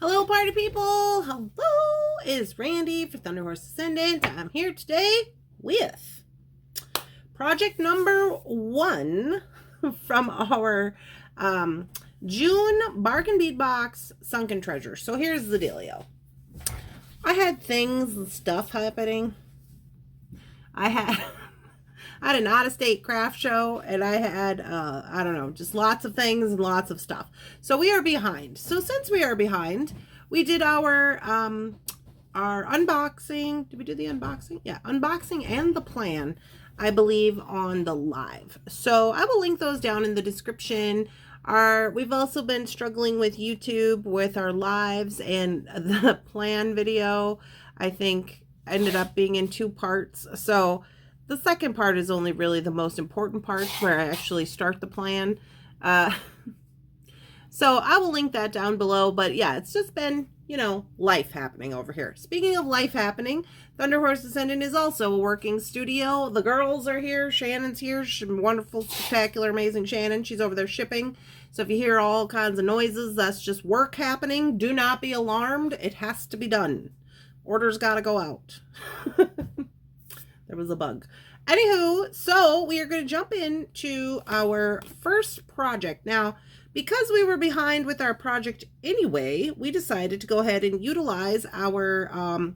Hello, party people. Hello, it's Randy for Thunderhorse Descendant. I'm here today with project number 1 from our June Bargain Bead Box Sunken Treasure. So here's the dealio. I had things and stuff happening. I had an out-of-state craft show, and I had, I don't know, just lots of things and lots of stuff. So we are behind. So since we are behind, we did our unboxing. Did we do the unboxing? Yeah, unboxing and the plan, I believe, on the live. So I will link those down in the description. We've also been struggling with YouTube with our lives, and the plan video, I think, ended up being in 2 parts. So the second part is only really the most important part where I actually start the plan. So I will link that down below. But yeah, it's just been, you know, life happening over here. Speaking of life happening, Thunderhorse Descendant is also a working studio. The girls are here. Shannon's here. She's wonderful, spectacular, amazing Shannon. She's over there shipping. So if you hear all kinds of noises, that's just work happening. Do not be alarmed. It has to be done. Orders got to go out. There was a bug. Anywho, so we are going to jump into our first project. Now, because we were behind with our project anyway, we decided to go ahead and utilize our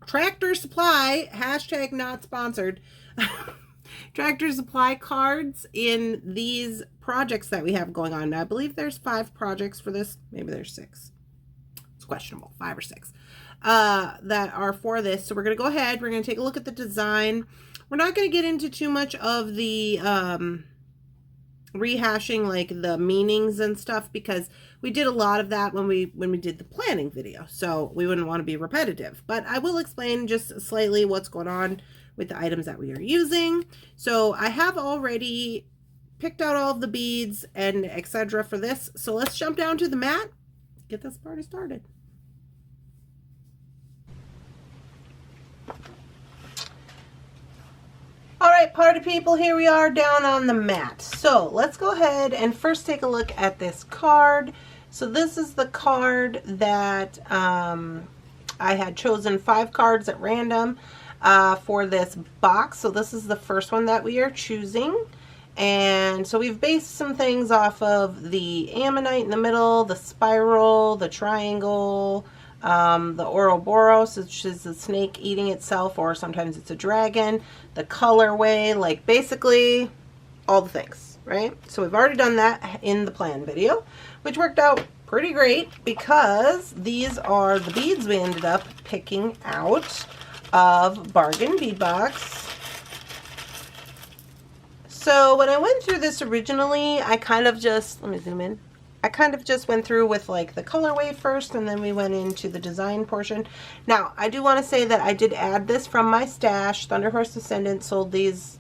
Tractor Supply, hashtag not sponsored, Tractor Supply cards in these projects that we have going on. Now, I believe there's 5 projects for this. Maybe there's 6. It's questionable, 5 or 6. That are for this. So we're going to go ahead. We're going to take a look at the design. We're not going to get into too much of the rehashing, like the meanings and stuff, because we did a lot of that when we did the planning video. So we wouldn't want to be repetitive. But I will explain just slightly what's going on with the items that we are using. So I have already picked out all of the beads and etc. for this. So let's jump down to the mat. Get this party started. All right, party people, here we are down on the mat. So let's go ahead and first take a look at this card. So this is the card that I had chosen 5 cards at random for this box. So this is the first one that we are choosing. And so we've based some things off of the ammonite in the middle, the spiral, the triangle, the Ouroboros, which is a snake eating itself, or sometimes it's a dragon, the colorway, like basically all the things, right? So we've already done that in the plan video, which worked out pretty great because these are the beads we ended up picking out of Bargain Bead Box. So when I went through this originally, I kind of just, let me zoom in. I kind of just went through with like the colorway first, and then we went into the design portion. Now, I do want to say that I did add this from my stash. Thunderhorse Descendant sold these,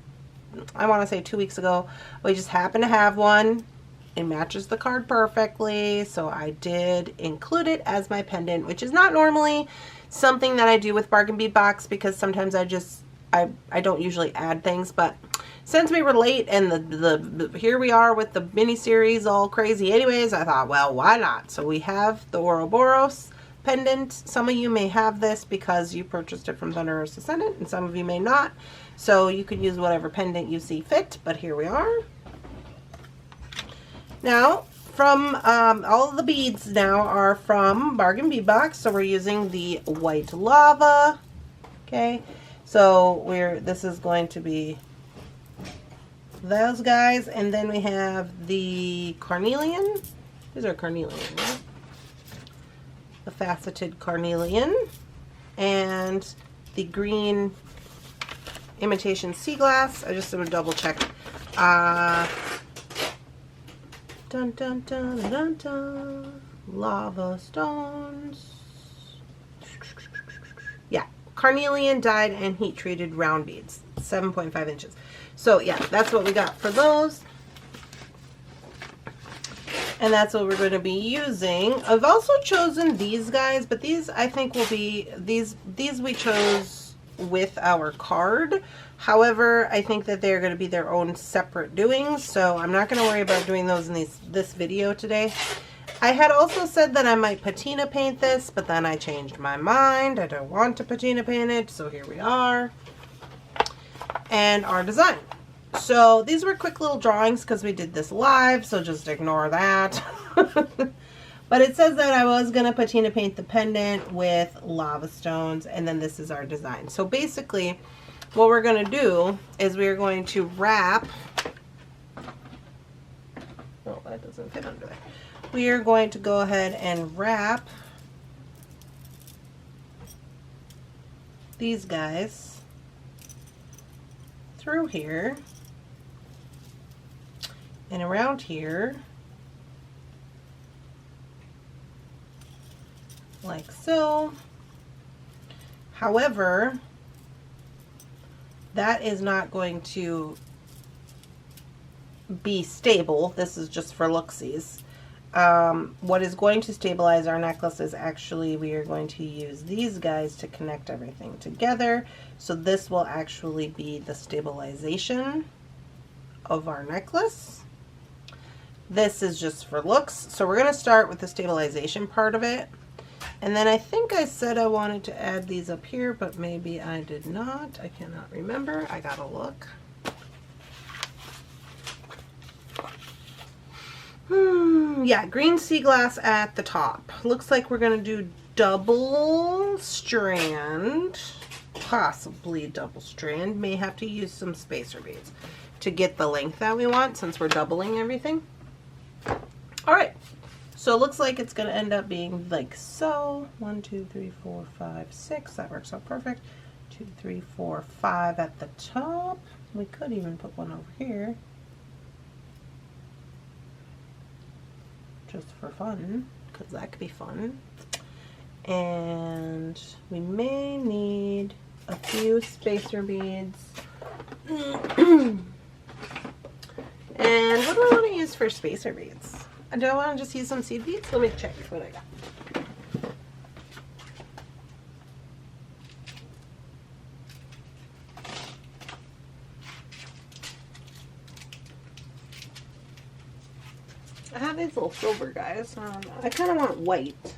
I want to say 2 weeks ago. We just happened to have one. It matches the card perfectly, so I did include it as my pendant, which is not normally something that I do with Bargain Bead Box because sometimes I don't usually add things, but since we were late and the here we are with the mini series all crazy anyways, I thought, well, why not? So we have the Ouroboros pendant. Some of you may have this because you purchased it from Thunderhorse Descendant, and some of you may not. So you could use whatever pendant you see fit, but here we are. Now, from all of the beads now are from Bargain Bead Box, so we're using the white lava. Okay, so this is going to be those guys, and then we have the carnelian. These are carnelian, right? The faceted carnelian, and the green imitation sea glass. I just want to double check. Dun dun dun dun dun. Lava stones. Yeah, carnelian dyed and heat treated round beads, 7.5 inches. So yeah, that's what we got for those. And that's what we're going to be using. I've also chosen these guys, but these I think will be, these we chose with our card. However, I think that they're going to be their own separate doings, so I'm not going to worry about doing those in this video today. I had also said that I might patina paint this, but then I changed my mind. I don't want to patina paint it, so here we are. And our design. So these were quick little drawings because we did this live, so just ignore that. But it says that I was going to patina paint the pendant with lava stones, and then this is our design. So basically, what we're going to do is we're going to wrap... Oh, that doesn't fit under there. We are going to go ahead and wrap these guys through here and around here like so. However, that is not going to be stable. This is just for looksies. What is going to stabilize our necklace is actually we are going to use these guys to connect everything together. So this will actually be the stabilization of our necklace. This is just for looks. So we're going to start with the stabilization part of it. And then I think I said I wanted to add these up here, but maybe I did not. I cannot remember. I gotta look. Yeah, green sea glass at the top. Looks like we're going to do double strand, possibly double strand. May have to use some spacer beads to get the length that we want since we're doubling everything. All right, so it looks like it's going to end up being like so. 1, 2, 3, 4, 5, 6. That works out perfect. 2, 3, 4, 5 at the top. We could even put one over here. Just for fun, because that could be fun. And we may need a few spacer beads. And what do I want to use for spacer beads? Do I want to just use some seed beads? Let me check what I got. I have these little silver guys. I kind of want white.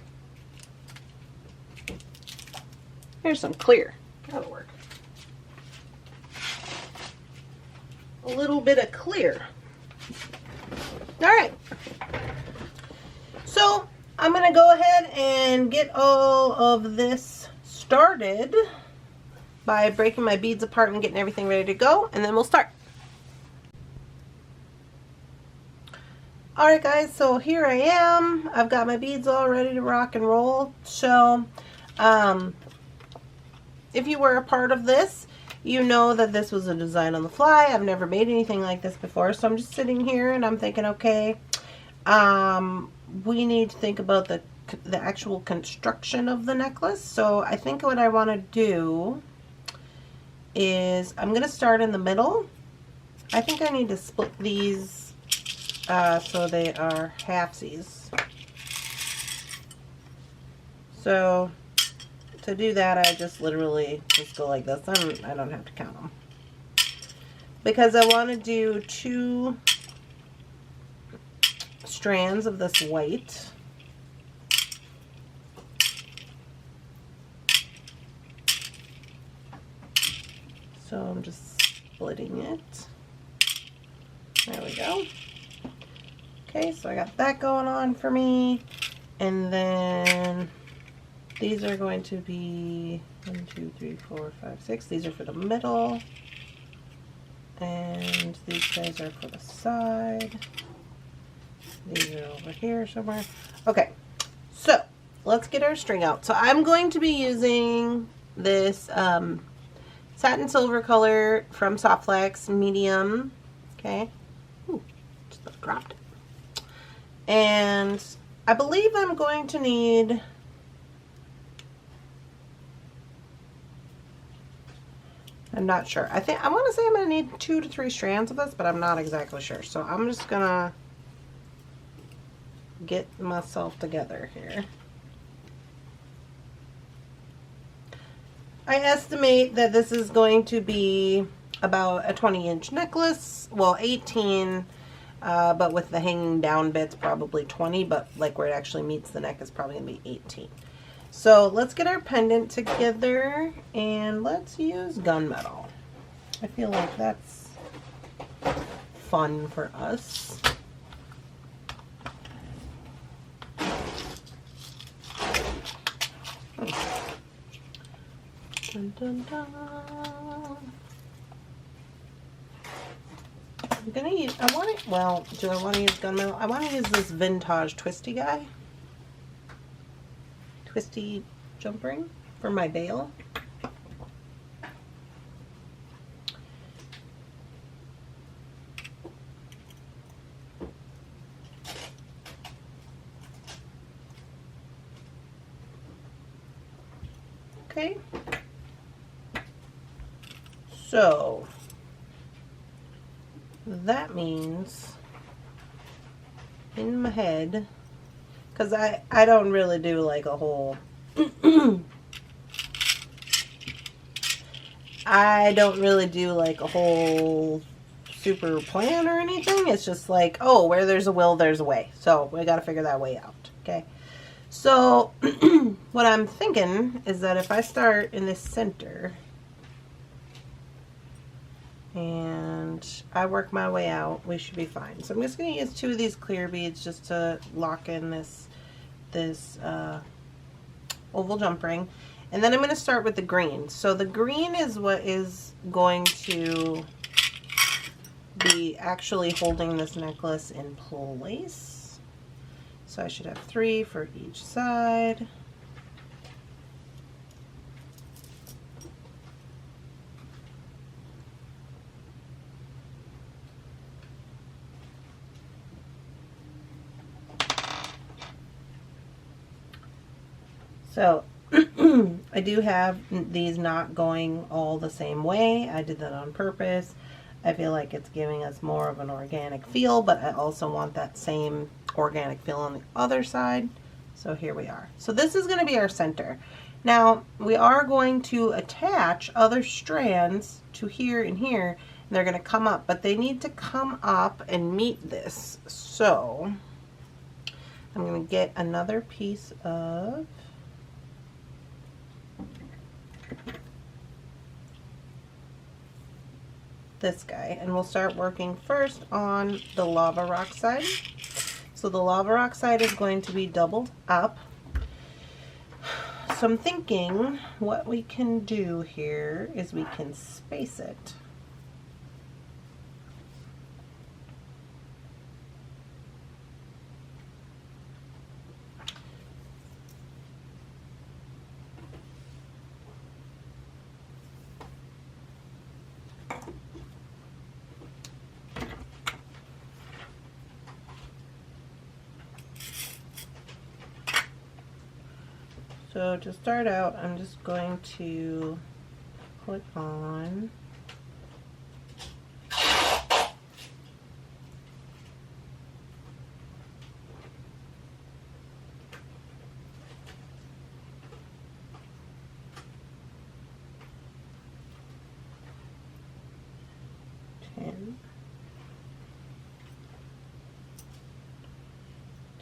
Here's some clear. That'll work. A little bit of clear. All right. So I'm going to go ahead and get all of this started by breaking my beads apart and getting everything ready to go, and then we'll start. Alright guys, so here I am. I've got my beads all ready to rock and roll. So, if you were a part of this, you know that this was a design on the fly. I've never made anything like this before, so I'm just sitting here and I'm thinking, okay, we need to think about the actual construction of the necklace. So I think what I want to do is I'm going to start in the middle. I think I need to split these so they are halfsies. So to do that, I just literally just go like this. I don't have to count them because I want to do 2 strands of this white. So I'm just splitting it. There we go. Okay, so I got that going on for me. And then these are going to be 1, 2, 3, 4, 5, 6. These are for the middle. And these guys are for the side. These are over here somewhere. Okay, so let's get our string out. So I'm going to be using this satin silver color from Soft Flex, medium. Okay. Ooh, just dropped it. And I believe I'm going to need I'm not sure. I want to say I'm going to need 2 to 3 strands of this, but I'm not exactly sure. So I'm just going to get myself together here. I estimate that this is going to be about a 20-inch necklace. Well, 18 but with the hanging down bits, probably 20, but like where it actually meets the neck is probably going to be 18. So let's get our pendant together and let's use gunmetal. I feel like that's fun for us. Dun, dun, dun. I'm gonna use, I want it, well, do I want to use gunmetal? I want to use this vintage twisty guy. Twisty jump ring for my veil. Okay. So that means in my head, because I don't really do like a whole I don't really do like a whole super plan or anything. It's just like, oh, where there's a will, there's a way. So we got to figure that way out. Okay. So what I'm thinking is that if I start in this center and I work my way out, we should be fine. So I'm just going to use 2 of these clear beads just to lock in this oval jump ring. And then I'm going to start with the green. So the green is what is going to be actually holding this necklace in place. So I should have 3 for each side. So I do have these not going all the same way. I did that on purpose. I feel like it's giving us more of an organic feel, but I also want that same organic feel on the other side. So here we are. So this is going to be our center. Now we are going to attach other strands to here and here, and they're going to come up, but they need to come up and meet this. So I'm going to get another piece of this guy, and we'll start working first on the lava rock side. So the lava rock side is going to be doubled up. So I'm thinking what we can do here is we can space it. So to start out, I'm just going to put on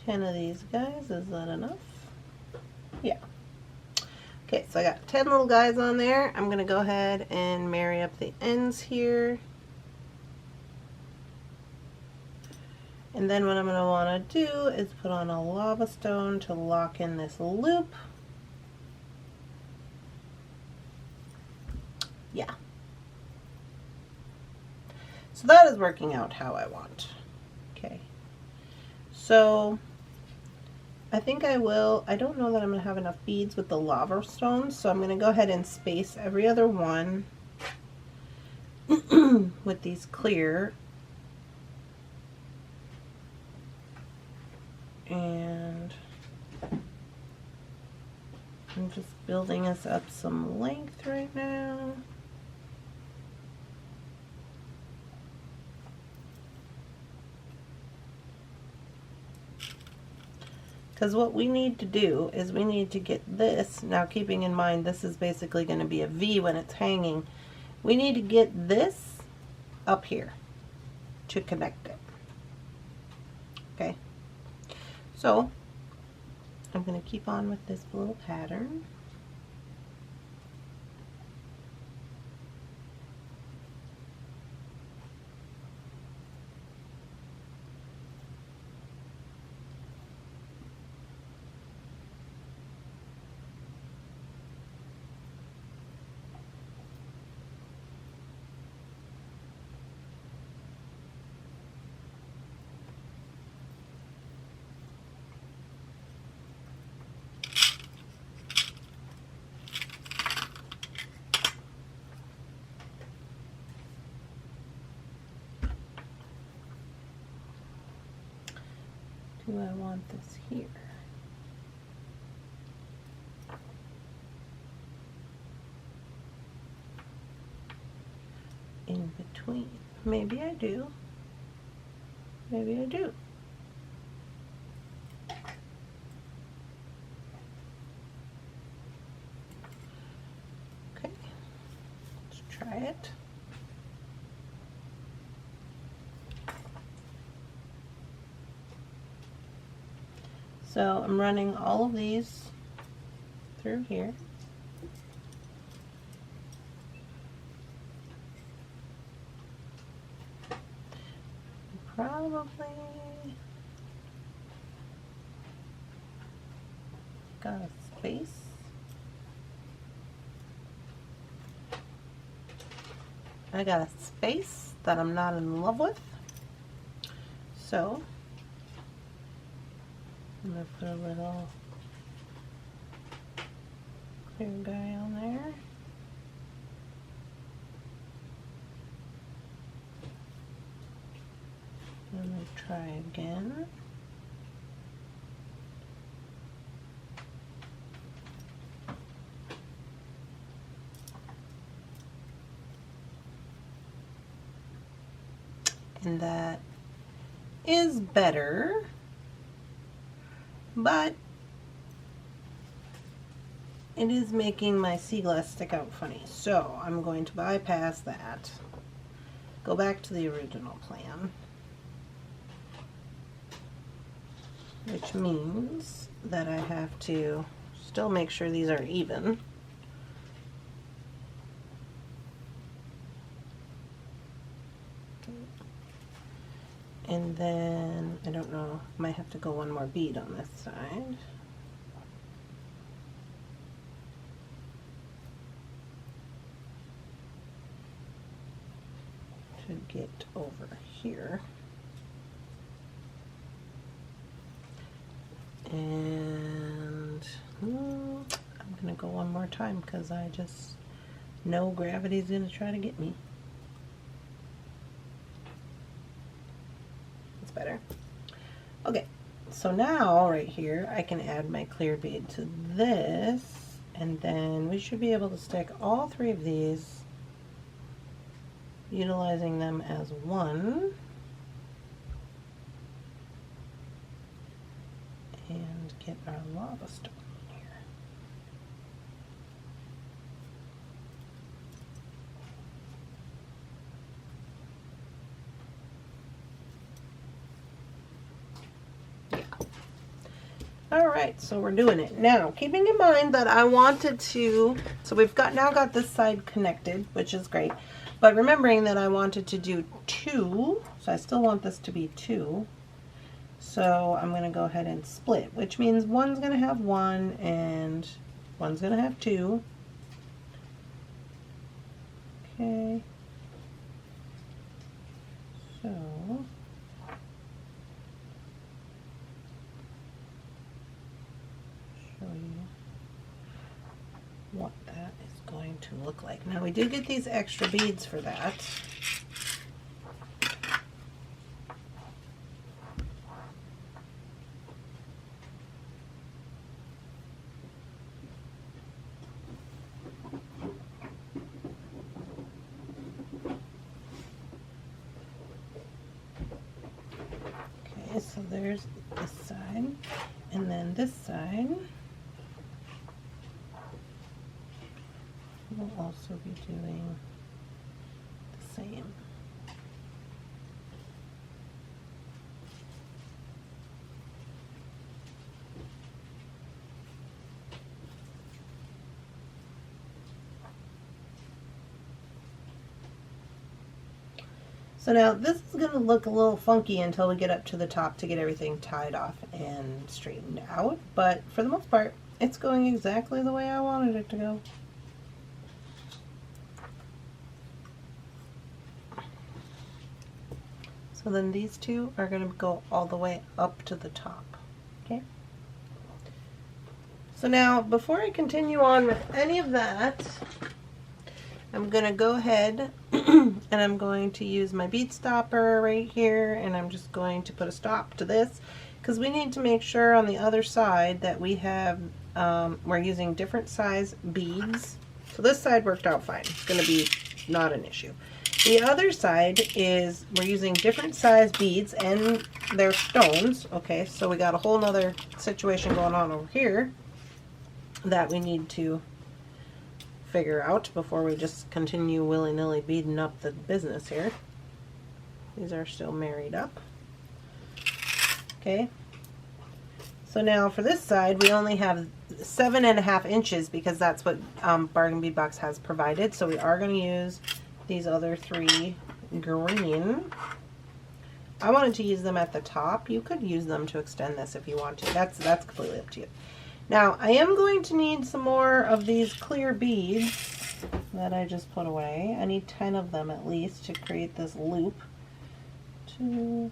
ten of these guys. Is that enough? Yeah. Okay, so I got 10 little guys on there. I'm going to go ahead and marry up the ends here. And then what I'm going to want to do is put on a lava stone to lock in this loop. Yeah. So that is working out how I want. Okay. So I think I will, I don't know that I'm going to have enough beads with the lava stones, so I'm going to go ahead and space every other one with these clear. And I'm just building us up some length right now. Because what we need to do is we need to get this, now keeping in mind this is basically going to be a V when it's hanging, we need to get this up here to connect it. So I'm going to keep on with this little pattern. Do I want this here? In between? Maybe I do. Maybe I do. Okay, let's try it. So I'm running all of these through here. Probably got a space. I got a space that I'm not in love with. So I'm going to put a little clear guy on there. Let me try again. And that is better, but it is making my sea glass stick out funny. So I'm going to bypass that, go back to the original plan, which means that I have to still make sure these are even. And then, I don't know, might have to go one more bead on this side. To get over here. And I'm going to go one more time because I just know gravity's going to try to get me. Better. Okay, so now right here I can add my clear bead to this, and then we should be able to stick all three of these, utilizing them as one, and get our lava stone in here. Alright, so we're doing it. Now, keeping in mind that I wanted to, so we've now got this side connected, which is great, but remembering that I wanted to do two, so I still want this to be two, so I'm going to go ahead and split, which means one's going to have one and one's going to have two. Okay, so what that is going to look like. Now we do get these extra beads for that. Okay, so there's this side, and then this side we'll also be doing the same. So now this is going to look a little funky until we get up to the top to get everything tied off and straightened out, but for the most part it's going exactly the way I wanted it to go. So then these two are going to go all the way up to the top. Okay. So now before I continue on with any of that, I'm going to go ahead and I'm going to use my bead stopper right here, and I'm just going to put a stop to this because we need to make sure on the other side that we have, we're using different size beads. So this side worked out fine. It's going to be not an issue. The other side is we're using different size beads and they're stones. Okay, so we got a whole nother situation going on over here that we need to figure out before we just continue willy-nilly beading up the business here. These are still married up. Okay, so now for this side we only have 7.5 inches because that's what Bargain Bead Box has provided. So we are going to use these other 3 green. I wanted to use them at the top. You could use them to extend this if you want to. That's completely up to you. Now, I am going to need some more of these clear beads that I just put away. I need 10 of them at least to create this loop. 2,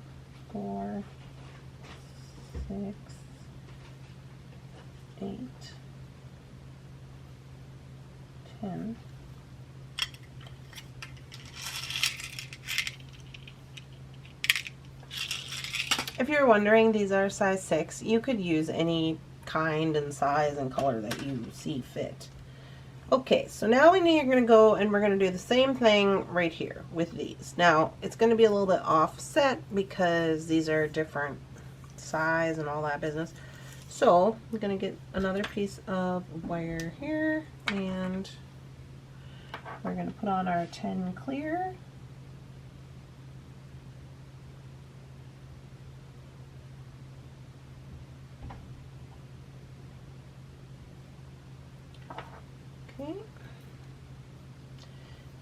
4, 6, 8, 10. If you're wondering, these are size 6. You could use any kind and size and color that you see fit. Okay, so now we're going to go and we're going to do the same thing right here with these. Now, it's going to be a little bit offset because these are different size and all that business. So, I'm going to get another piece of wire here and we're going to put on our 10 clear.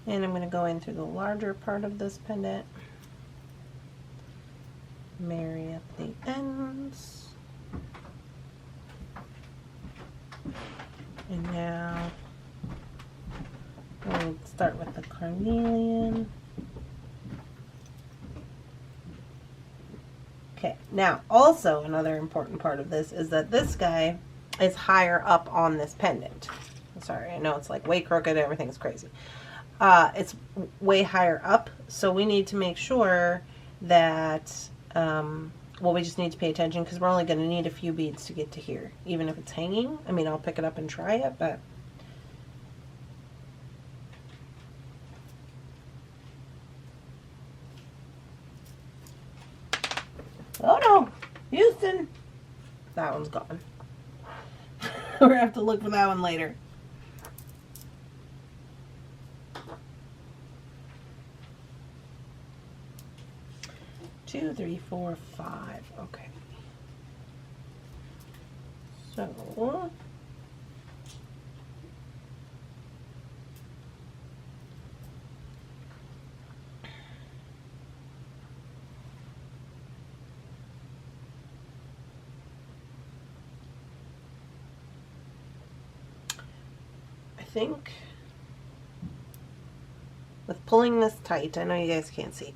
And I'm going to go in through the larger part of this pendant, marry up the ends, and now we'll start with the carnelian. Okay, now also another important part of this is that this guy is higher up on this pendant. Sorry, I know it's like way crooked, everything's crazy. It's way higher up, so we need to make sure that, well, we just need to pay attention because we're only going to need a few beads to get to here, even if it's hanging. I mean, I'll pick it up and try it, but oh no, Houston, that one's gone. We're going to have to look for that one later. 2, 3, 4, 5. Okay. So I think with pulling this tight, I know you guys can't see.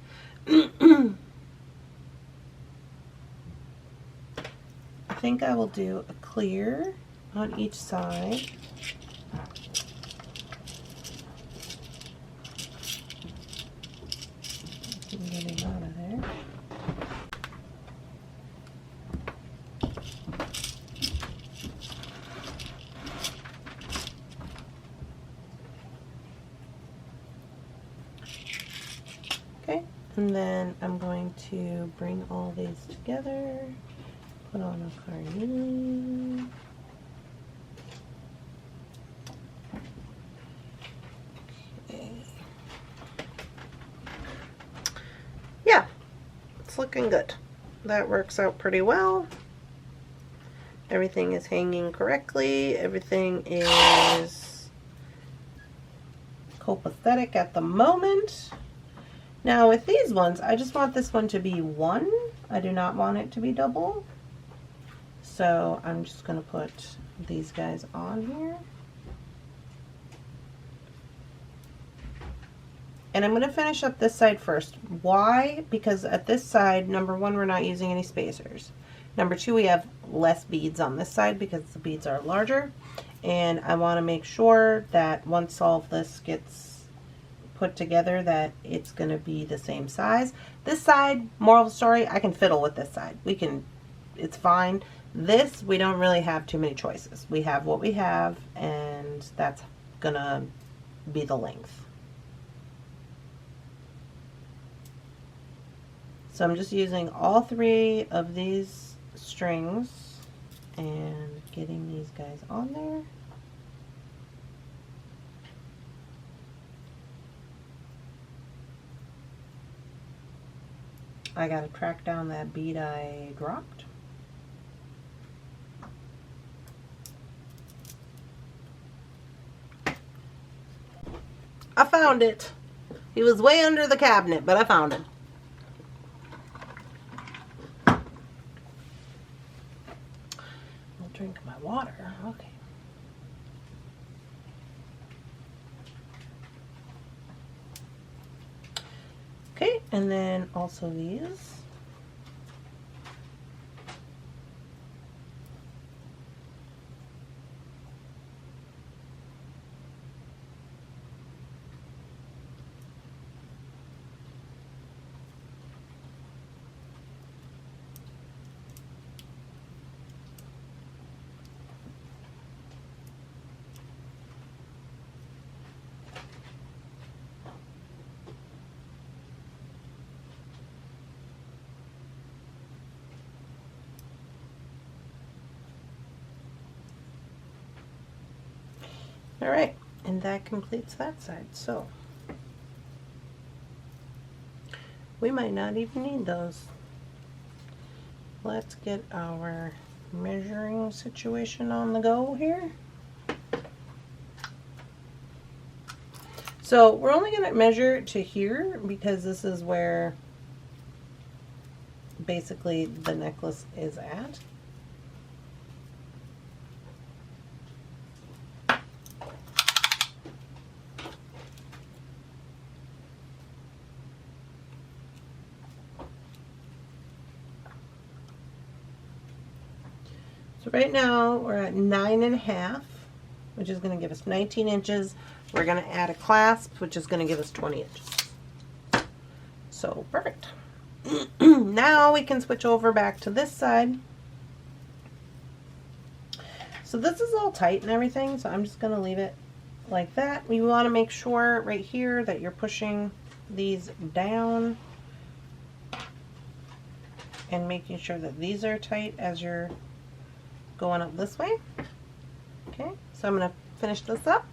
I think I will do a clear on each side. Get it out of there. Okay, and then I'm going to bring all these together. Put on a carnelian. Okay. Yeah, it's looking good. That works out pretty well. Everything is hanging correctly. Everything is copacetic at the moment. Now with these ones, I just want this one to be one. I do not want it to be double. So I'm just going to put these guys on here. And I'm going to finish up this side first. Why? Because at this side, number one, we're not using any spacers. Number two, we have less beads on this side because the beads are larger. And I want to make sure that once all of this gets put together that it's going to be the same size. This side, moral of the story, I can fiddle with this side. We can, it's fine. This, we don't really have too many choices. We have what we have, and that's going to be the length. So I'm just using all three of these strings and getting these guys on there. I gotta track down that bead I dropped. I found it. He was way under the cabinet, but I found it. Drink my water. Okay. Okay, and then also these. All right, and that completes that side. So we might not even need those. Let's get our measuring situation on the go here. So we're only going to measure to here because this is where basically the necklace is at. So right now we're at 9.5, which is going to give us 19 inches. We're going to add a clasp, which is going to give us 20 inches. So perfect. Now we can switch over back to this side. So this is all tight and everything, so I'm just going to leave it like that. We want to make sure right here that you're pushing these down and making sure that these are tight as you're going up this way. Okay, so I'm going to finish this up.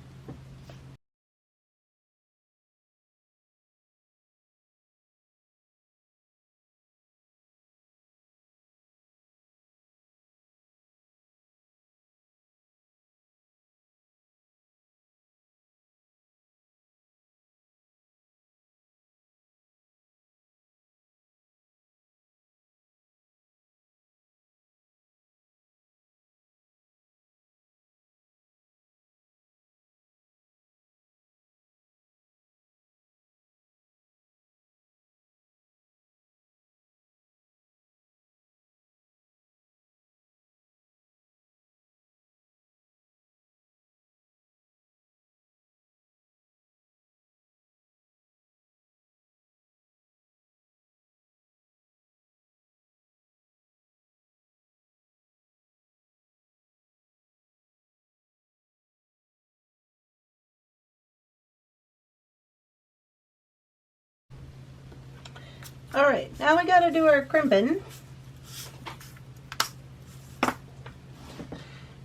All right, now we got to do our crimping.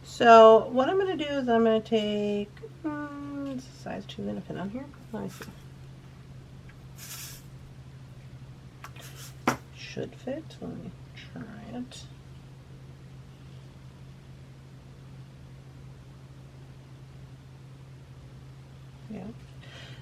So what I'm going to do is I'm going to take it's a size 2 going to fit on here. Let me see. Should fit. Let me try it. Yeah.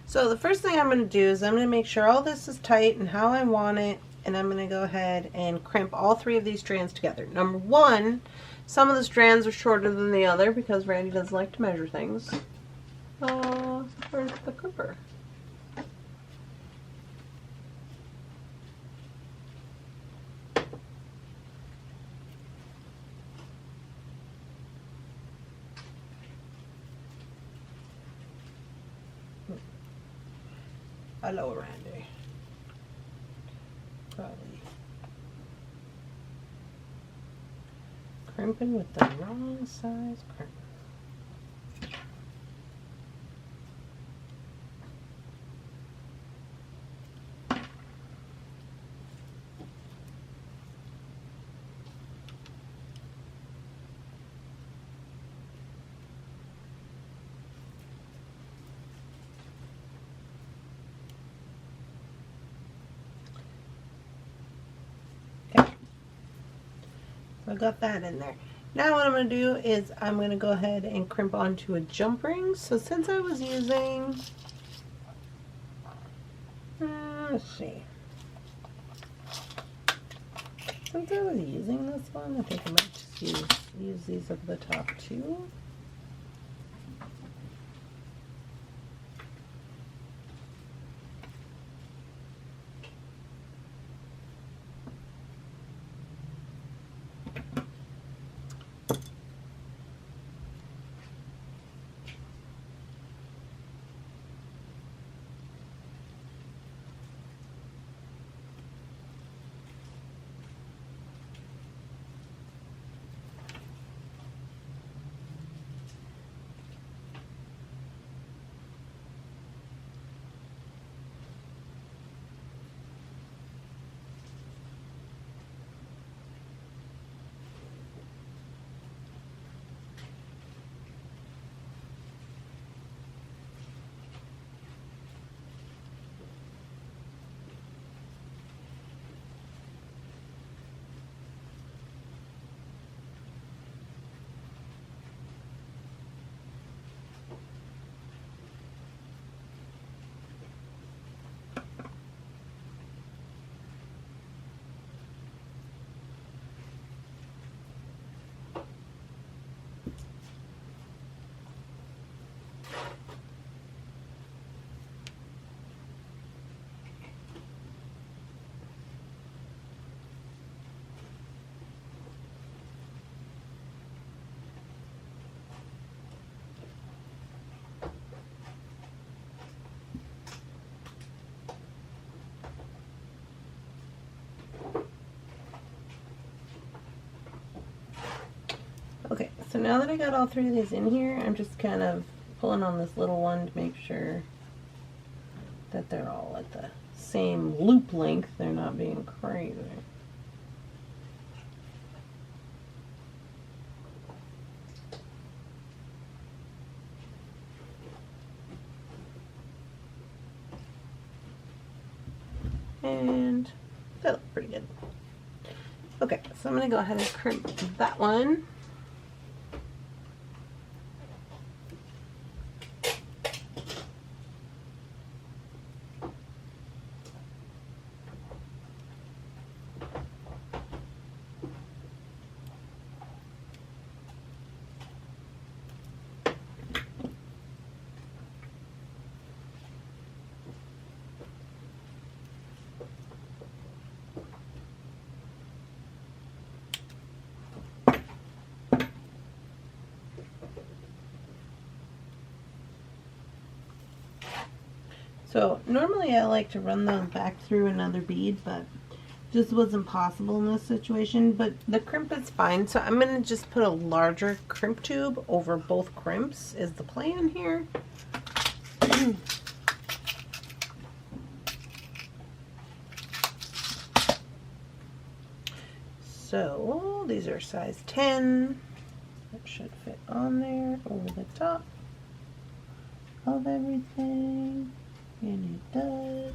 So the first thing I'm going to do is I'm going to make sure all this is tight and how I want it, and I'm going to go ahead and crimp all 3 of these strands together. Number 1, some of the strands are shorter than the other because Randy doesn't like to measure things. Where's the crimper? Hello, Randy. Probably crimping with the wrong size crimper. I got that in there. Now what I'm going to do is I'm going to go ahead and crimp onto a jump ring. So since I was using, let's see, since I was using this one, I think I might just use these up the top too. Okay, so now that I got all 3 of these in here, I'm just kind of pulling on this little one to make sure that they're all at the same loop length. They're not being crazy. And that looks pretty good. Okay, so I'm going to go ahead and crimp that one. So normally I like to run those back through another bead, but this wasn't possible in this situation. But the crimp is fine, so I'm going to just put a larger crimp tube over both crimps is the plan here. So these are size 10. That should fit on there over the top of everything. And it does.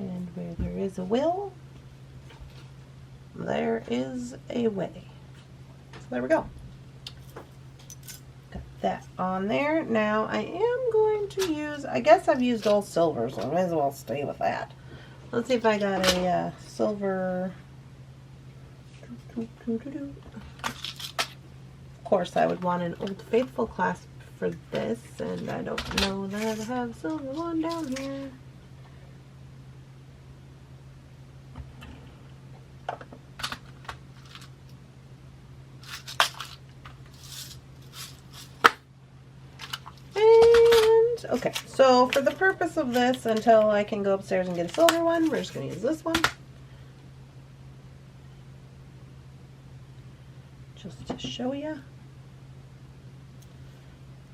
And where there is a will, there is a way. So there we go. Got that on there. Now I am going to use, I guess I've used all silver, so I might as well stay with that. Let's see if I got a silver. Of course, I would want an Old Faithful clasp for this, and I don't know that I have a silver one down here. Okay, so for the purpose of this, until I can go upstairs and get a silver one, we're just going to use this one. Just to show you.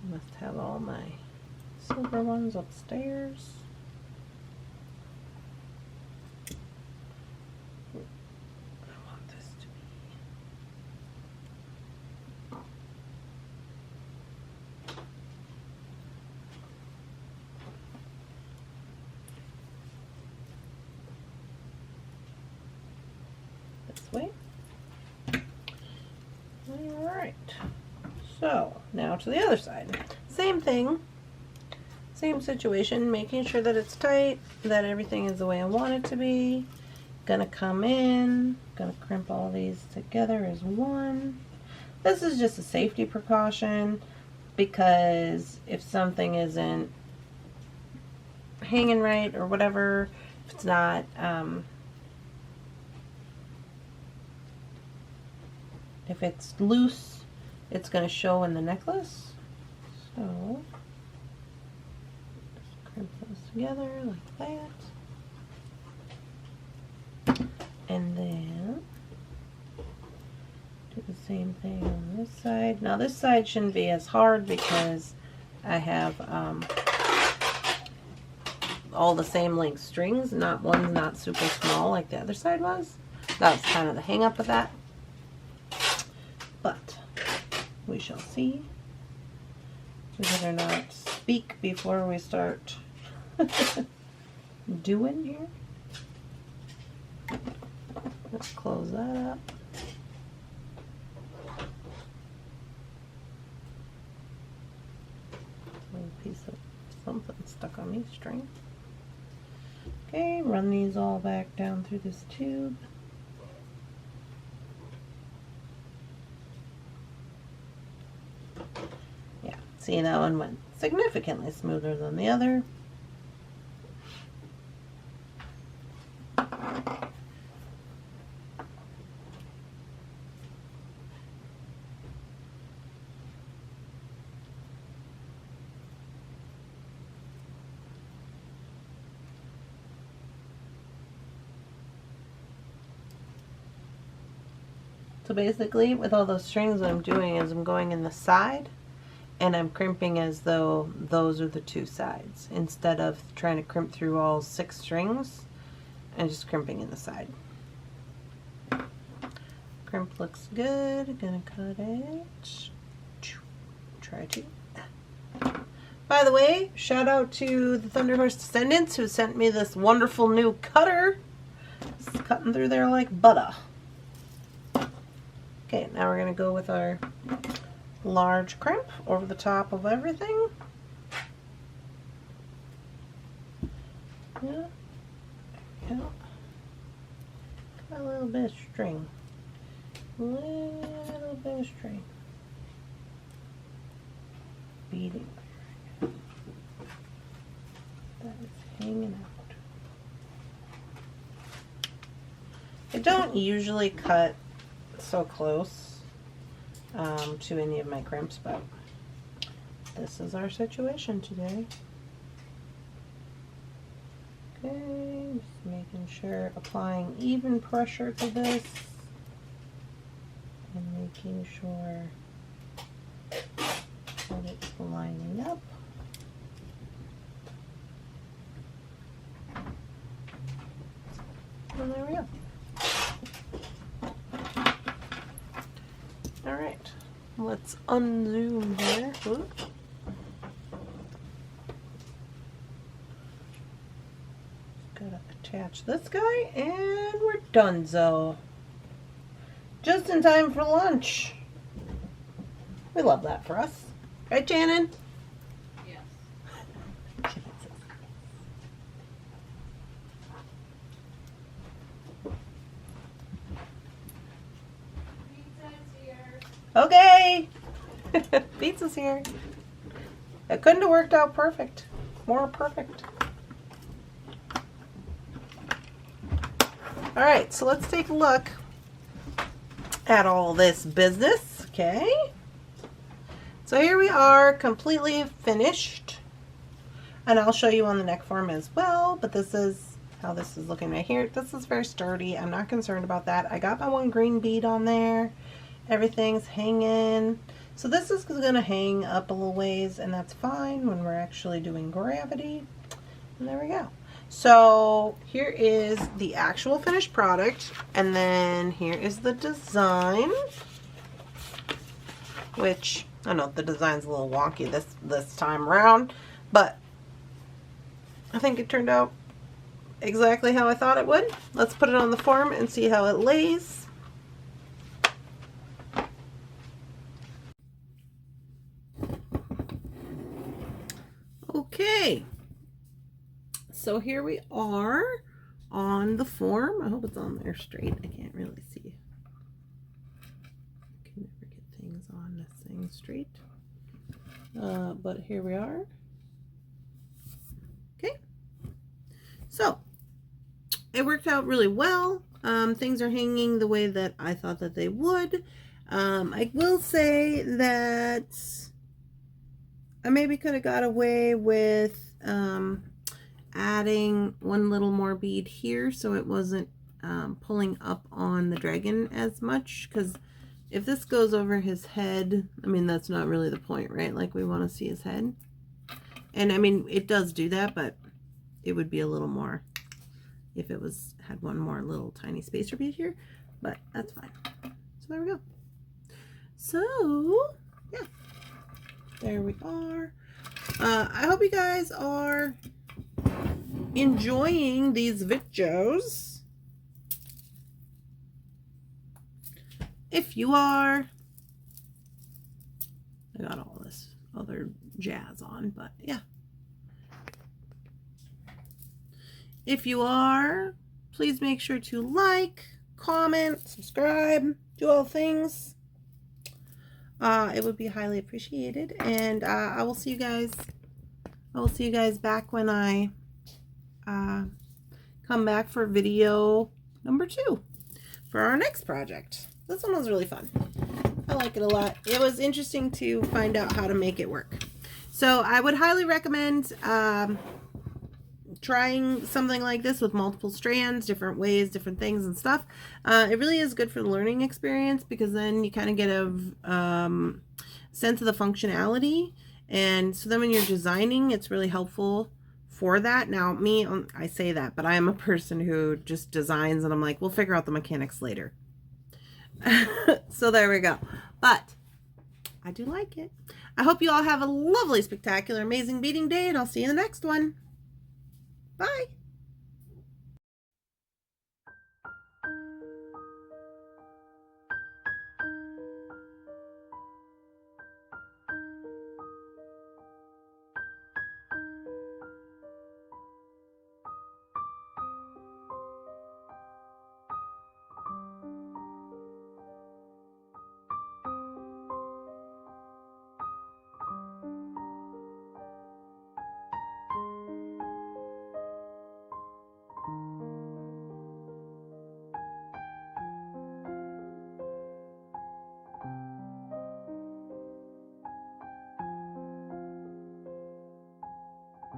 I must have all my silver ones upstairs. I want this to be... this way. Alright, so now to the other side. Same thing, same situation, making sure that it's tight, that everything is the way I want it to be. Gonna come in, gonna crimp all these together as one. This is just a safety precaution, because if something isn't hanging right or whatever, if it's not if it's loose, it's going to show in the necklace. So just crimp those together like that. And then do the same thing on this side. Now this side shouldn't be as hard because I have all the same length strings. One's not super small like the other side was. That was kind of the hang up of that. But we shall see. We better not speak before we start doing here. Let's close that up. A little piece of something stuck on these strings. Okay, run these all back down through this tube. See, that one went significantly smoother than the other. So basically, with all those strings, what I'm doing is I'm going in the side, and I'm crimping as though those are the two sides. Instead of trying to crimp through all 6 strings, I'm just crimping in the side. Crimp looks good. Gonna cut it. Try to. By the way, shout out to the Thunderhorse Descendants who sent me this wonderful new cutter. It's cutting through there like butter. Okay, now we're gonna go with our large crimp over the top of everything. Yeah. Yeah. Got a little bit of string. Little bit of string. Beading. That is hanging out. I don't usually cut so close to any of my crimps, but this is our situation today. Okay, just making sure, applying even pressure to this and making sure that it's lining up. And there we go. Alright, let's unzoom here. Ooh. Gotta gonna attach this guy and we're donezo. Just in time for lunch. We love that for us. Right, Shannon? Yes. Pizza's here. Okay. Pizza's here. It couldn't have worked out perfect. More perfect. All right, so let's take a look at all this business. Okay. So here we are, completely finished. And I'll show you on the neck form as well, but this is how this is looking right here. This is very sturdy. I'm not concerned about that. I got my one green bead on there. Everything's hanging. So this is going to hang up a little ways, and that's fine when we're actually doing gravity. And there we go. So here is the actual finished product, and then here is the design, which I know the design's a little wonky this time around, but I think it turned out exactly how I thought it would. Let's put it on the form and see how it lays. Okay, so here we are on the form. I hope it's on there straight. I can't really see. I can never get things on this thing straight. But here we are. Okay, so it worked out really well. Things are hanging the way that I thought that they would. I will say that I maybe could have got away with adding one little more bead here so it wasn't pulling up on the dragon as much, because if this goes over his head, I mean, that's not really the point, right? Like, we want to see his head. And I mean, it does do that, but it would be a little more if it had one more little tiny spacer bead here, but that's fine. So there we go. So yeah, there we are. I hope you guys are enjoying these videos. If you are, I got all this other jazz on, but yeah. If you are, please make sure to like, comment, subscribe, do all things. It would be highly appreciated, and I will see you guys. I will see you guys back when I come back for video number 2 for our next project. This one was really fun. I like it a lot. It was interesting to find out how to make it work. So I would highly recommend trying something like this with multiple strands, different ways, different things and stuff. It really is good for the learning experience, because then you kind of get a sense of the functionality, and so then when you're designing, it's really helpful for that. Now me, I say that, but I am a person who just designs and I'm like, we'll figure out the mechanics later. So there we go. But I do like it. I hope you all have a lovely, spectacular, amazing beading day, and I'll see you in the next one. Bye.